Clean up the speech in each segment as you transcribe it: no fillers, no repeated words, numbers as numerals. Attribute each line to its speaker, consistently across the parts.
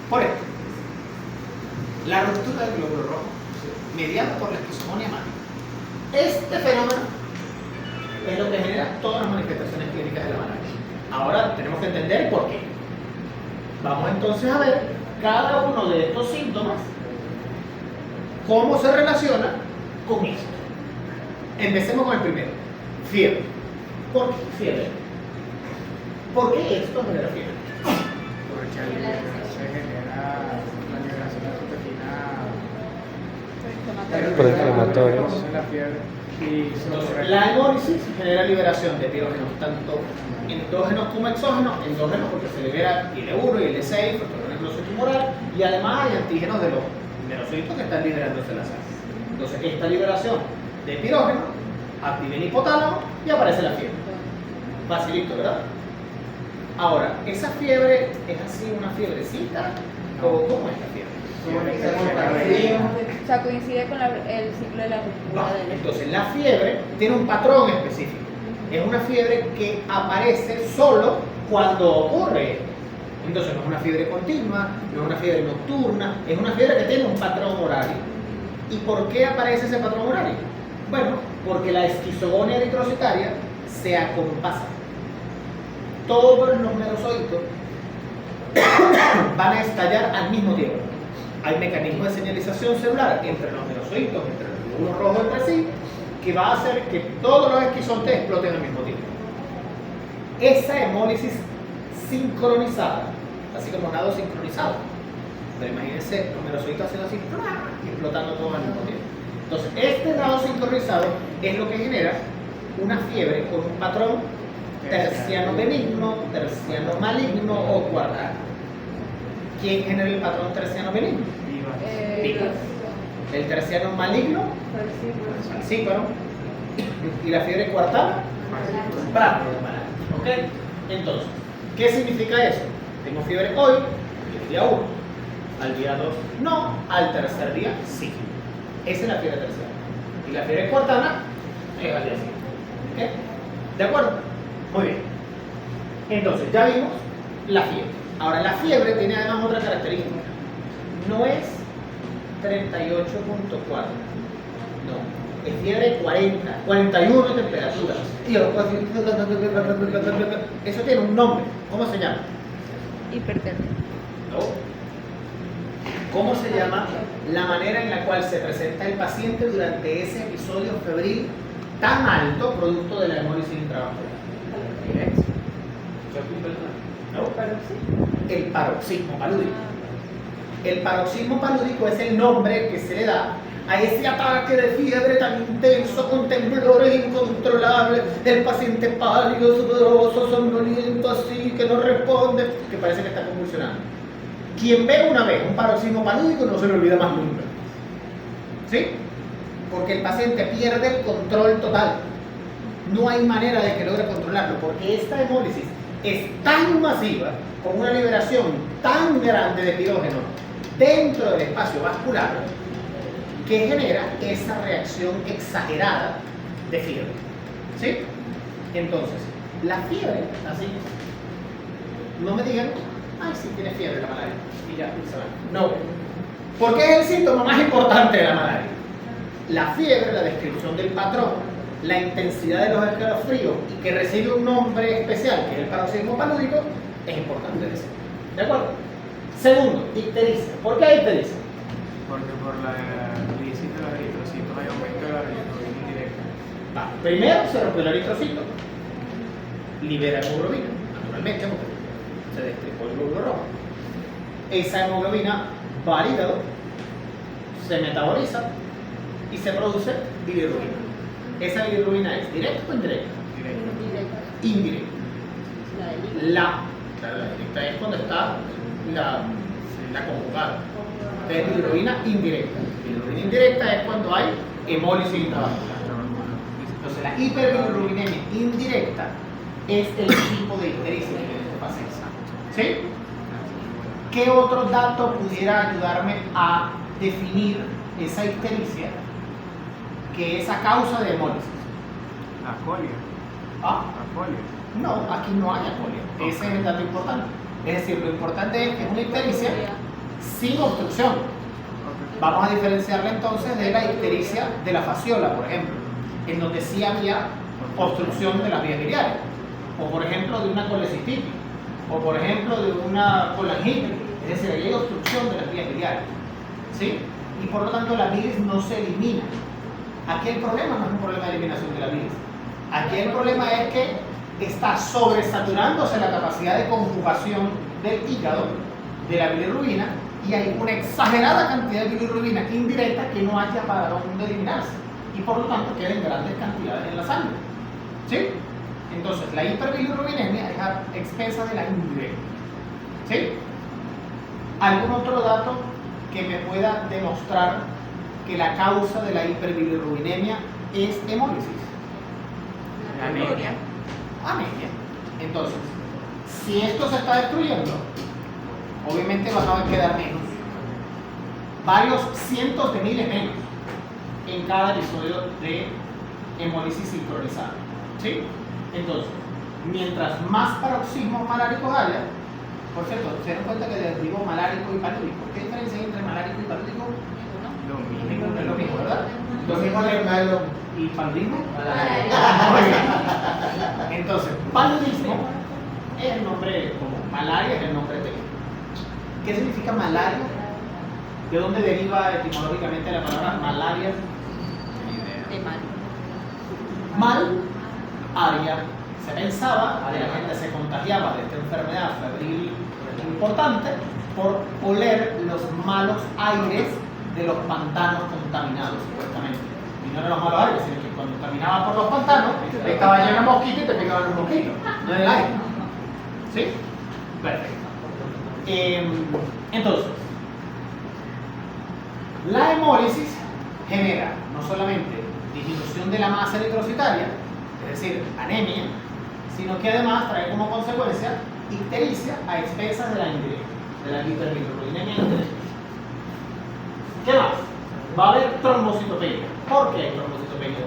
Speaker 1: Por esto, la ruptura del glóbulo rojo, mediada por la esquizofonía mágica. Este fenómeno es lo que genera todas las manifestaciones clínicas de la malaria. Ahora tenemos que entender por qué. Vamos entonces a ver cada uno de estos síntomas, cómo se relaciona con esto. Empecemos con el primero, fiebre. ¿Por qué fiebre? ¿Por qué esto genera fiebre?
Speaker 2: Porque se genera la liberación de proteína
Speaker 3: proinflamatorias.
Speaker 2: la fiebre y
Speaker 1: Entonces, la hemólisis genera liberación de pirógenos tanto endógenos como exógenos. Endógenos porque se libera IL-1 y IL-6, factor necrosis tumoral, y además hay antígenos de los neurocitos que están liberándose en la sangre. Entonces, esta liberación de pirógenos activa el hipotálamo y aparece la fiebre. Facilito, ¿verdad? Ahora, ¿esa fiebre es así una fiebrecita? ¿O cómo es la fiebre?
Speaker 4: O sea, coincide con el ciclo de la ruptura del
Speaker 1: Entonces, la fiebre tiene un patrón específico. Es una fiebre que aparece solo cuando ocurre. Entonces, no es una fiebre continua, no es una fiebre nocturna, es una fiebre que tiene un patrón horario. ¿Y por qué aparece ese patrón horario? Bueno, porque la esquizogonia eritrocitaria se acompasa. Todos los merosóitos van a estallar al mismo tiempo. Hay mecanismos de señalización celular entre los merosóitos, entre los glóbulos rojos entre sí, que va a hacer que todos los esquizontes exploten al mismo tiempo. Esa hemólisis sincronizada, así como nado sincronizado. Pero imagínense los merosóitos haciendo así y explotando todos al mismo tiempo. Entonces, este nado sincronizado es lo que genera una fiebre con un patrón terciano benigno, terciano maligno o cuadrado. ¿Quién genera el patrón terciano benigno? Vivas. El terciano maligno, falcíparo. Y la fiebre cuartana, bravo. ¿Ok? Entonces, ¿qué significa eso? Tengo fiebre hoy, el día 1. Al día 2 no, al tercer día sí. Esa es la fiebre terciana. Y la fiebre cuartana es al día siguiente. ¿Ok? ¿De acuerdo? Muy bien. Entonces, ya vimos la fiebre. Ahora, la fiebre tiene además otra característica. No es 38.4. No. Es fiebre 40, 41 de temperatura. Eso tiene un nombre. ¿Cómo se llama?
Speaker 4: hipertermia.
Speaker 1: ¿No? ¿Cómo se llama la manera en la cual se presenta el paciente durante ese episodio febril tan alto producto de la hemólisis intravascular? ¿No? El paroxismo palúdico. El paroxismo palúdico es el nombre que se le da a ese ataque de fiebre tan intenso con temblores incontrolables, el paciente pálido, sudoroso, somnoliento, así, que no responde, que parece que está convulsionando. Quien ve una vez un paroxismo palúdico no se le olvida más nunca. ¿Sí? Porque el paciente pierde el control total. No hay manera de que logre controlarlo, porque esta hemólisis es tan masiva, con una liberación tan grande de pirógeno dentro del espacio vascular, que genera esa reacción exagerada de fiebre. ¿Sí? Entonces, la fiebre, así, no me digan, ay, sí, tiene fiebre la malaria, y ya, se va. No, porque es el síntoma más importante de la malaria. La fiebre, la descripción del patrón, la intensidad de los escalofríos y que recibe un nombre especial, que es el paroxismo palúdico, es importante decir. ¿De acuerdo? Segundo, ictericia. ¿Por qué ictericia?
Speaker 2: Porque por la lisis de los eritrocitos hay aumento de la bilirrubina indirecta.
Speaker 1: Va, primero se rompió el eritrocito, libera hemoglobina, naturalmente, porque se destripó el glóbulo rojo. Esa hemoglobina va al hígado, se metaboliza y se produce bilirrubina. ¿Esa bilirrubina es directa o indirecta?
Speaker 2: Directa.
Speaker 1: Indirecta.
Speaker 4: La
Speaker 1: Claro, la directa es cuando está la conjugada. Es bilirrubina indirecta. Bilirrubina indirecta es cuando hay hemólisis intravascular. Entonces, la hiperbilirrubinemia indirecta es el tipo de ictericia que tiene este paciente. ¿Sí? ¿Qué otro dato pudiera ayudarme a definir esa ictericia que es a causa de hemólisis?
Speaker 2: Acolia.
Speaker 1: ¿Ah?
Speaker 2: Acolia.
Speaker 1: No, aquí no hay apolia. Ese es el dato importante. Es decir, lo importante es que es una ictericia sin obstrucción. Vamos a diferenciarla entonces de la ictericia de la fasciola, por ejemplo, en donde sí había obstrucción de las vías biliares, o por ejemplo de una colecistitis, o por ejemplo de una colangitis, es decir, ahí hay obstrucción de las vías biliares, ¿sí? Y por lo tanto la bilis no se elimina. Aquí el problema no es un problema de eliminación de la bilis, aquí el problema es que está sobresaturándose la capacidad de conjugación del hígado de la bilirrubina y hay una exagerada cantidad de bilirrubina indirecta que no haya para dónde eliminarse y por lo tanto queden grandes cantidades en la sangre, ¿sí? Entonces la hiperbilirrubinemia es a expensas de la indirecta, ¿sí? ¿Algún otro dato que me pueda demostrar que la causa de la hiperbilirrubinemia es hemólisis?
Speaker 2: Anemia.
Speaker 1: Anemia. Entonces, si esto se está destruyendo, obviamente van a quedar menos, varios cientos de miles menos en cada episodio de hemólisis sincronizada, ¿sí? Entonces, mientras más paroxismos maláricos haya, por cierto, se dan cuenta que les digo malárico y palúdico. ¿Qué diferencia hay entre malárico y palúdico?
Speaker 2: Lo mismo.
Speaker 1: Ninguno, es lo mismo, ¿verdad? Lo mismo es y paludismo. Entonces, paludismo es el nombre común, malaria es el nombre técnico. ¿Qué significa malaria? ¿De dónde deriva etimológicamente la palabra malaria?
Speaker 4: De mal.
Speaker 1: Mal, aria. Se pensaba que la gente se contagiaba de esta enfermedad febril importante por oler los malos aires de los pantanos contaminados, supuestamente. Y no eran los malos aires, sino que cuando caminabas por los pantanos, estaba lleno de mosquitos y te picaban los mosquitos. No era el aire. ¿Sí? Perfecto. Entonces, la hemólisis genera no solamente disminución de la masa eritrocitaria, es decir, anemia, sino que además trae como consecuencia ictericia a expensas de la indirecta, de la hiperbilirrubinemia indirecta. ¿Qué más? Va a haber trombocitopenia. ¿Por qué hay trombocitopenia?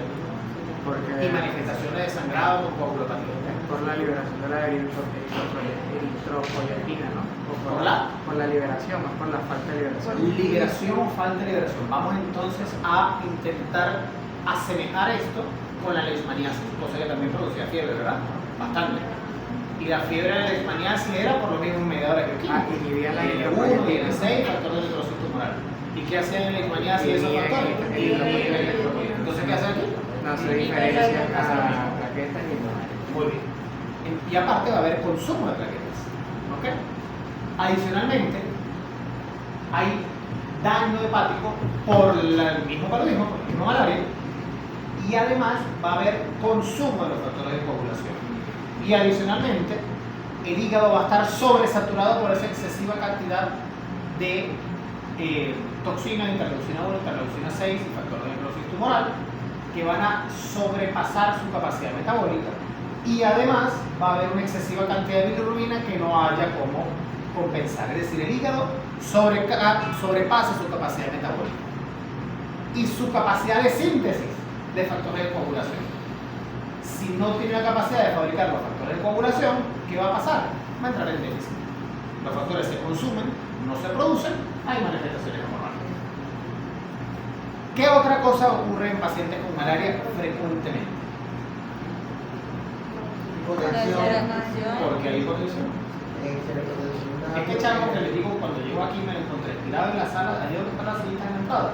Speaker 2: Porque
Speaker 1: Y manifestaciones de sangrado con coagulopatía.
Speaker 2: por la liberación de la eritropoyetina, ¿no? O
Speaker 1: ¿Por la?
Speaker 2: Por la liberación, no por la falta de liberación.
Speaker 1: Liberación o falta de liberación. Vamos entonces a intentar asemejar esto con la leishmaniasis, cosa que también producía fiebre, ¿verdad? Bastante. Y la fiebre de la leishmaniasis era por lo mismo mediadora bioquímica.
Speaker 2: Inhibía la
Speaker 1: IL-1, IL-6, factor de necrosis tumoral. ¿Y qué hacían en la leishmaniasis esos factores? Entonces, ¿qué hacen aquí?
Speaker 2: No se diferencian a plaquetas ni nada.
Speaker 1: Muy bien. Y aparte va a haber consumo de plaquetas. ¿Ok? Adicionalmente, hay daño hepático por el mismo paludismo, por el mismo malaria, y además va a haber consumo de los factores de coagulación. Y adicionalmente, el hígado va a estar sobresaturado por esa excesiva cantidad de toxinas, interleucina 1, interleucina 6 y factor de necrosis tumoral, que van a sobrepasar su capacidad metabólica. Y además va a haber una excesiva cantidad de bilirrubina que no haya cómo compensar. Es decir, el hígado sobrepasa su capacidad metabólica y su capacidad de síntesis de factores de coagulación. Si no tiene la capacidad de fabricar los factores de coagulación, ¿qué va a pasar? Va a entrar en déficit. Los factores se consumen, no se producen, hay manifestaciones hemorrágicas. ¿Qué otra cosa ocurre en pacientes con malaria frecuentemente? Porque hay hipotensión. Es que chavo, que les digo, cuando llego aquí me lo encontré tirado en la sala, allí donde está la sillita en la entrada,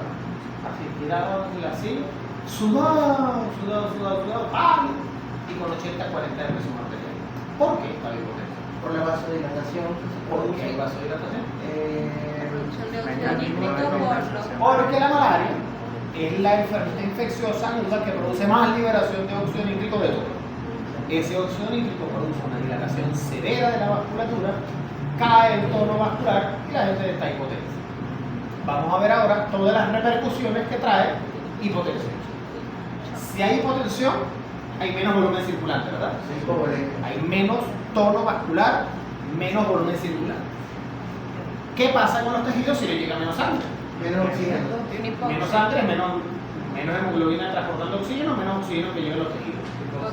Speaker 1: así tirado en la silla, sudado, pálido, y con 80-40 de presión arterial. ¿Por qué está la hipotensión?
Speaker 3: Por la vasodilatación.
Speaker 1: ¿Por qué hay vasodilatación?
Speaker 4: Producción de óxido
Speaker 2: Mecanismo de
Speaker 4: nítrico por los
Speaker 2: compensación.
Speaker 1: Porque la malaria es la enfermedad infecciosa aguda que produce más liberación de óxido nítrico de todo. Ese óxido nítrico produce una dilatación severa de la vasculatura, cae el tono vascular y la gente está hipotensa. Vamos a ver ahora todas las repercusiones que trae hipotensión. Si hay hipotensión, hay menos volumen circulante, ¿verdad?
Speaker 3: Sí, pobre.
Speaker 1: Hay menos tono vascular, menos volumen circulante. ¿Qué pasa con los tejidos si le llega menos sangre?
Speaker 3: Menos oxígeno.
Speaker 1: Menos sangre, menos hemoglobina transportando oxígeno, menos oxígeno que llega a los tejidos.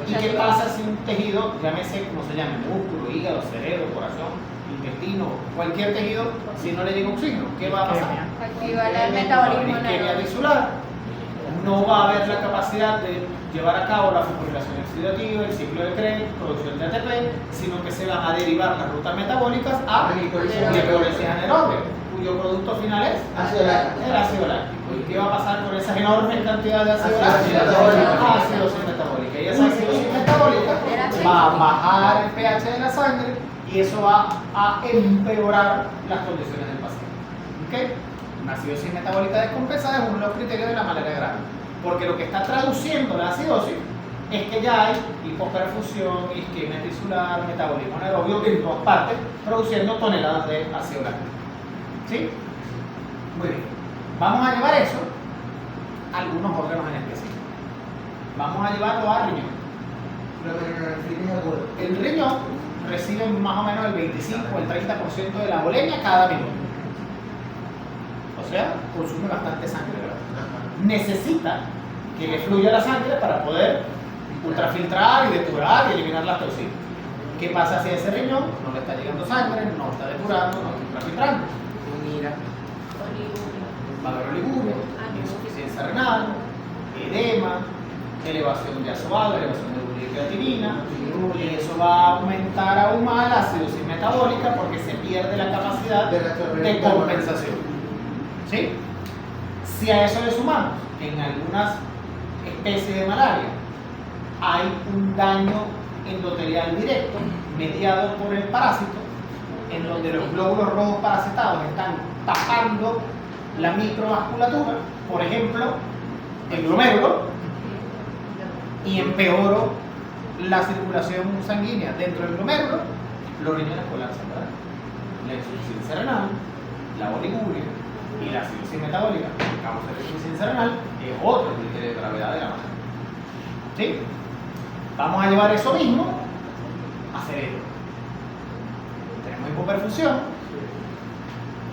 Speaker 1: ¿Y qué pasa si un tejido, llámese como se llame, músculo, hígado, cerebro, corazón, intestino, intestino, cualquier tejido, si no le llega oxígeno, ¿qué va a pasar?
Speaker 4: Activar el
Speaker 1: Va a
Speaker 4: metabolismo
Speaker 1: haber isquemia
Speaker 4: anaeróbico.
Speaker 1: tisular, no va a haber la capacidad de llevar a cabo la fibrilación oxidativa, el ciclo de Krebs, producción de ATP, sino que se van a derivar las rutas metabólicas a glicólisis anaeróbica, cuyo producto final es
Speaker 3: Ácido láctico.
Speaker 1: el ácido láctico. ¿Y qué va a pasar con esas enormes cantidades de ácido
Speaker 3: Acidosis
Speaker 1: láctico?
Speaker 3: metabólica.
Speaker 1: Acidosis metabólica. Y esa acidosis metabólica va a bajar el pH de la sangre y eso va a empeorar las condiciones del paciente. ¿Ok? Una acidosis metabólica descompensada es uno de los criterios de la malaria grave, porque lo que está traduciendo la acidosis es que ya hay hipoperfusión, isquemia tisular, metabolismo anaerobio en todas partes, produciendo toneladas de ácido láctico. ¿Sí? Muy bien. Vamos a llevar eso a algunos órganos en específico. Vamos a llevarlo a riñón. El riñón recibe más o menos el 25 o el 30% de la boleña cada minuto. O sea, consume bastante sangre, ¿verdad? Necesita que le fluya la sangre para poder ultrafiltrar y depurar y eliminar las toxinas. ¿Qué pasa si a ese riñón no le está llegando sangre, no está depurando, no está ultrafiltrando? Va a haber oliguria, insuficiencia renal, edema, elevación de azobado, elevación de urea y creatinina, y eso va a aumentar aún más la acidosis metabólica porque se pierde la capacidad de compensación. ¿Sí? Si a eso le sumamos en algunas especies de malaria hay un daño endotelial directo mediado por el parásito, en donde los glóbulos rojos parasitados están tapando la microvasculatura, por ejemplo, el glomérulo, y empeoro la circulación sanguínea dentro del glomérulo, los riñones colapsan, ¿verdad? La insuficiencia renal, la oliguria y la acidosis metabólica, que causa la insuficiencia renal, es otro criterio de gravedad de la malaria. ¿Sí? Vamos a llevar eso mismo a cerebro. Tenemos hipoperfusión,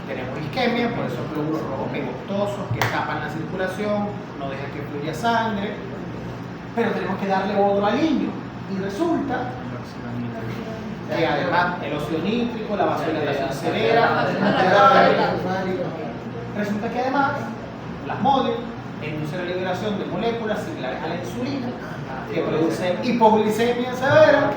Speaker 1: tenemos isquemia, por eso glóbulos rojos pegostosos que tapan la circulación, no dejan que fluya sangre, pero tenemos que darle otro aliño. Y resulta que además el óxido nítrico, la vasodilatación severa, resulta que además las MODIL inducen la liberación de moléculas similares a la insulina que producen hipoglicemia severa.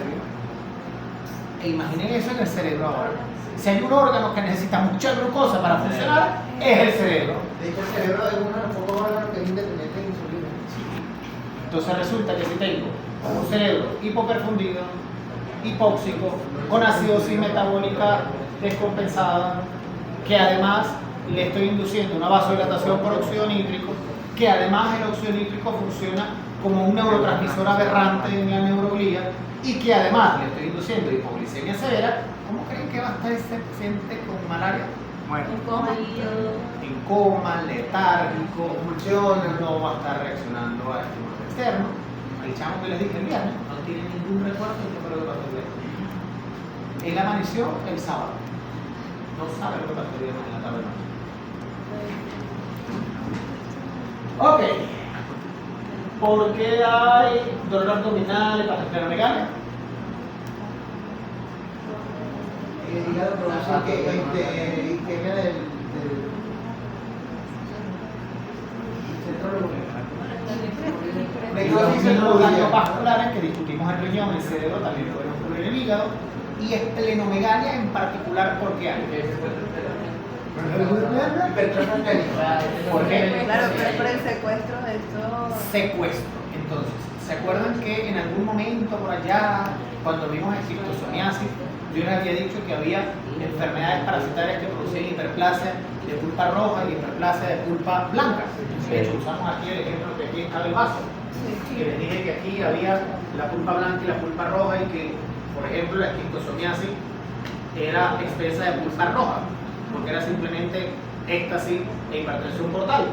Speaker 1: E imaginen eso en el cerebro ahora. Si hay un órgano que necesita mucha glucosa para funcionar, es el cerebro.
Speaker 3: De hecho, el cerebro es uno de los pocos órganos que es independiente de insulina.
Speaker 1: Entonces resulta que si tengo un cerebro hipoperfundido, hipóxico, con acidosis metabólica descompensada, que además le estoy induciendo una vasodilatación por óxido nítrico, que además el óxido nítrico funciona como un neurotransmisor aberrante en la neuroglía y que además le estoy induciendo hipoglicemia severa, ¿cómo creen que va a estar ese paciente con malaria?
Speaker 2: Bueno,
Speaker 1: En coma, letárgico, convulsiones, no va a estar reaccionando a estímulos externos. El chamo que les dije el viernes no tiene ningún recuerdo de lo que pasó el viernes. Él amaneció el sábado. No sabe lo que pasó el viernes en la tarde. Ok. ¿Por qué hay dolor abdominal, hepatosplenomegalia?
Speaker 3: El hígado produce isquemia del centro
Speaker 1: Necrosis los daños vasculares que discutimos en riñón, el cerebro también puede ocurrir en el hígado, y esplenomegalia en particular, ¿por qué hay? ¿Por qué?
Speaker 5: Claro, pero es por el secuestro de estos.
Speaker 1: Secuestro. Entonces, ¿se acuerdan que en algún momento por allá, cuando vimos esquistosomiasis, yo les había dicho que había enfermedades parasitarias que producían hiperplasia de pulpa roja y hiperplasia de pulpa blanca? De hecho, usamos aquí el ejemplo que aquí está el vaso. Que les dije que aquí había la pulpa blanca y la pulpa roja y que, por ejemplo, la esquistosomiasis era expresa de pulpa roja, porque era simplemente éxtasis e hipertensión portal.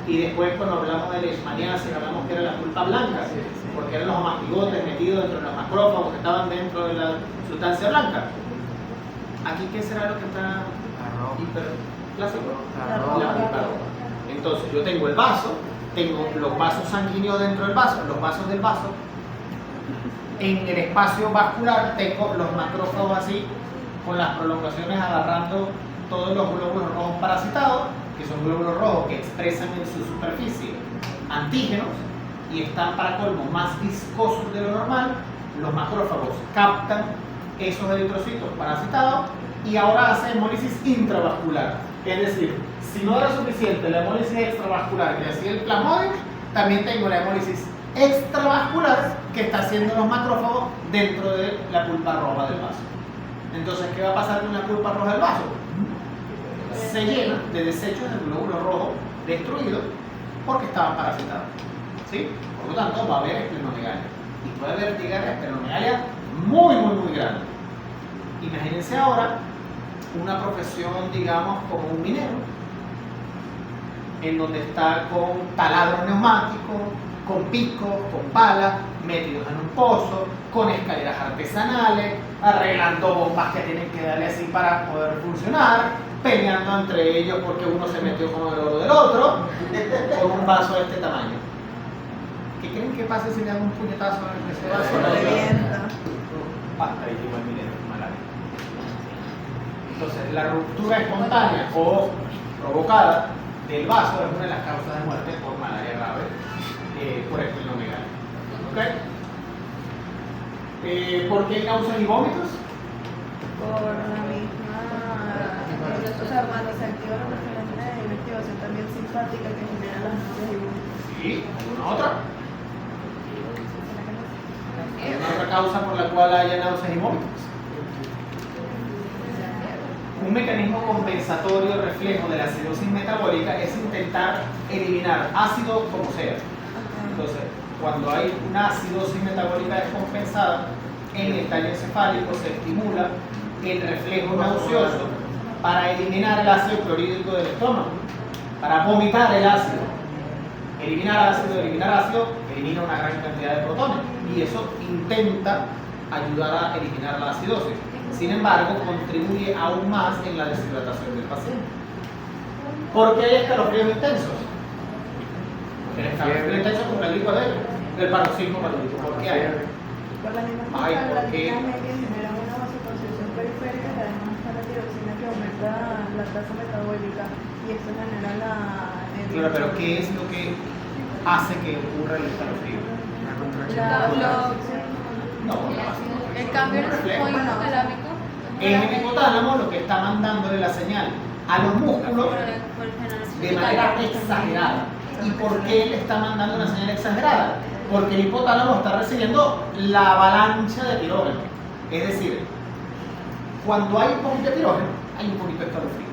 Speaker 1: Y después, cuando hablamos de leishmaniasis, hablamos que era la pulpa blanca, porque eran los homastigotes metidos dentro de los macrófagos que estaban dentro de la sustancia blanca. Aquí, ¿qué será lo que está hiperplásico? La pulpa roja. Entonces, yo tengo el vaso, tengo los vasos sanguíneos dentro del vaso, los vasos del vaso. En el espacio vascular tengo los macrófagos así con las prolongaciones agarrando todos los glóbulos rojos parasitados, que son glóbulos rojos que expresan en su superficie antígenos y están para colmo más viscosos de lo normal. Los macrófagos captan esos eritrocitos parasitados y ahora hace hemólisis intravascular. Es decir, si no era suficiente la hemólisis extravascular que hacía el plasmódico, también tengo la hemólisis extravascular que está haciendo los macrófagos dentro de la pulpa roja del vaso. Entonces, ¿qué va a pasar con la pulpa roja del vaso? Se llena de desechos del glóbulo rojo destruidos porque estaban parasitados, ¿sí? Por lo tanto, va a haber esplenomegalia. Y puede haber, digan, esplenomegalia muy grande. Imagínense ahora una profesión, digamos, como un minero, en donde está con taladro neumático, con picos, con palas, metidos en un pozo, con escaleras artesanales, arreglando bombas que tienen que darle así para poder funcionar, peleando entre ellos porque uno se metió con el oro del otro, con un vaso de este tamaño. ¿Qué creen que pase si le dan un puñetazo en ese vaso?
Speaker 5: Se revienta.
Speaker 1: Hasta ahí llegó el minero, malaria. Entonces, la ruptura espontánea o provocada del vaso es una de las causas de muerte por malaria grave, por esplenomegalia. ¿Ok? ¿Por qué náuseas y vómitos?
Speaker 5: Por la misma, o sea, cuando se activa la referencia de investigación también simpática que genera las náuseas y vómitos.
Speaker 1: Sí, ¿alguna otra? ¿Alguna otra causa por la cual haya náuseas y vómitos? Un mecanismo compensatorio reflejo de la acidosis metabólica es intentar eliminar ácido como sea. Entonces, cuando hay una acidosis metabólica descompensada, en el tallo encefálico se estimula el reflejo nauseoso para eliminar el ácido clorhídrico del estómago, para vomitar el ácido. Eliminar ácido, elimina una gran cantidad de protones y eso intenta ayudar a eliminar la acidosis. Sin embargo, contribuye aún más en la deshidratación del paciente. ¿Por qué hay escalofríos intensos? El escalofrío intenso con el líquido del paroxismo paludismo. ¿Por qué hay?
Speaker 5: Por la misma
Speaker 1: Ay, ¿por
Speaker 5: la
Speaker 1: qué?
Speaker 5: vitamina que genera una vasoconstricción periférica y además está la tiroxina que aumenta la tasa metabólica y esto genera la...
Speaker 1: Claro, pero ¿qué es lo que hace que ocurra el escalofrío?
Speaker 2: Una contracción
Speaker 5: La-
Speaker 2: muscular.
Speaker 1: No,
Speaker 4: El cambio en el
Speaker 1: reflejo.
Speaker 4: flujo hipotalámico.
Speaker 1: Es el hipotálamo lo que está mandándole la señal a los músculos de manera exagerada. ¿Y por qué le está mandando una señal exagerada? Porque el hipotálamo está recibiendo la avalancha de pirógeno. Es decir, cuando hay un poquito de pirógeno, hay un poquito de escalofrío.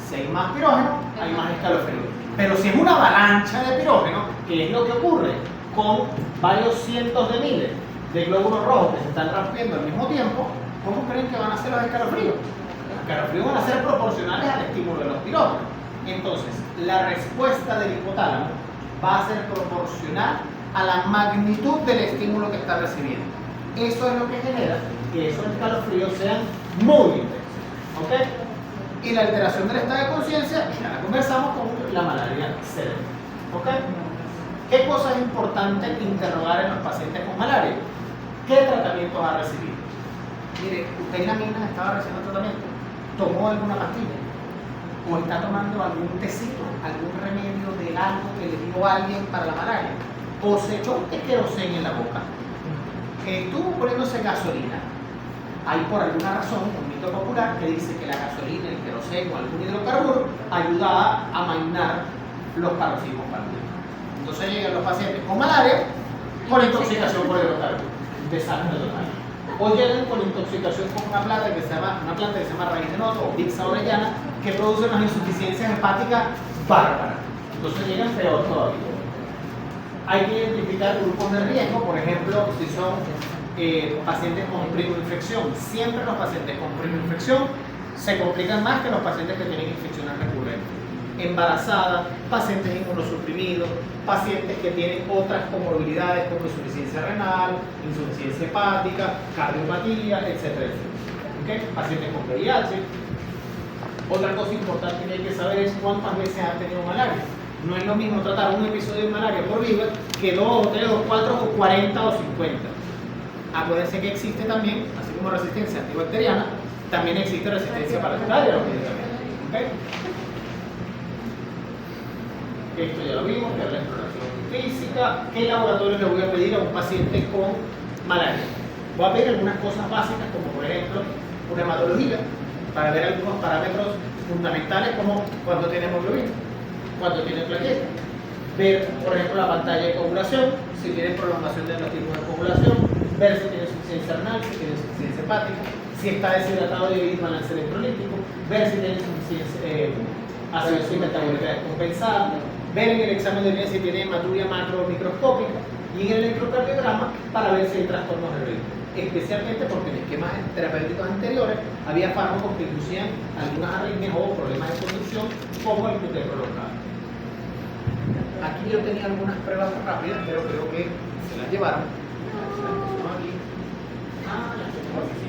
Speaker 1: Si hay más pirógeno, hay más escalofrío. Pero si es una avalancha de pirógeno, que es lo que ocurre con varios cientos de miles de glóbulos rojos que se están rompiendo al mismo tiempo, ¿cómo creen que van a ser los escalofríos? Los escalofríos van a ser proporcionales al estímulo de los pirógenos. Entonces, la respuesta del hipotálamo va a ser proporcional a la magnitud del estímulo que está recibiendo. Eso es lo que genera que esos escalofríos sean muy intensos. ¿Ok? Y la alteración del estado de conciencia, ya la conversamos con la malaria cerebral. ¿Ok? ¿Qué cosa es importante interrogar en los pacientes con malaria? ¿Qué tratamientos ha recibido? Mire, usted en la mina estaba recibiendo tratamiento, tomó alguna pastilla o está tomando algún tecito, algún remedio de algo que le dio alguien para la malaria, o se echó un queroseno en la boca, estuvo poniéndose gasolina. Hay por alguna razón un mito popular que dice que la gasolina, el queroseno o algún hidrocarburo ayudaba a amainar los paroxismos paludismos. Entonces llegan los pacientes con malaria por intoxicación por hidrocarburo, desastre total. O llegan con intoxicación con una planta que se llama raíz de noto o Vixa orellana, que produce unas insuficiencias hepáticas bárbaras. Entonces llegan peor todavía. Hay que identificar grupos de riesgo, por ejemplo, si son pacientes con primoinfección. Siempre los pacientes con primoinfección se complican más que los pacientes que tienen infecciones recurrentes. Embarazadas, pacientes inmunosuprimidos, pacientes que tienen otras comorbilidades como insuficiencia renal, insuficiencia hepática, cardiopatía, etcétera, etcétera. ¿Okay? Pacientes con VIH. Otra cosa importante que hay que saber es cuántas veces han tenido malaria. No es lo mismo tratar un episodio de malaria por vida que 2 o 3 o 4 o 40 o 50. Acuérdense que existe también, así como resistencia antibacteriana, También existe resistencia parasitaria a los medicamentos. ¿Okay? Esto ya lo vimos, que es la exploración física. ¿Qué laboratorio le voy a pedir a un paciente con malaria? Voy a pedir algunas cosas básicas, como por ejemplo una hematología, para ver algunos parámetros fundamentales como cuando tiene hemoglobina, cuando tiene plaqueta. Ver, por ejemplo, la pantalla de coagulación, si tiene prolongación del tipo de coagulación, ver si tiene insuficiencia renal, si tiene insuficiencia hepática, si está deshidratado debido al balance electrolítico, ver si tiene insuficiencia acidosis metabólica descompensada, ver en el examen de orina si tiene hematuria macro o microscópica y en el electrocardiograma para ver si hay trastornos de ritmo, especialmente porque en esquemas terapéuticos anteriores había fármacos que inducían algunas arritmias o problemas de conducción como el QT prolongado. Aquí yo tenía algunas pruebas rápidas, pero creo que se las llevaron. Aquí. Ah, las tengo aquí, sí.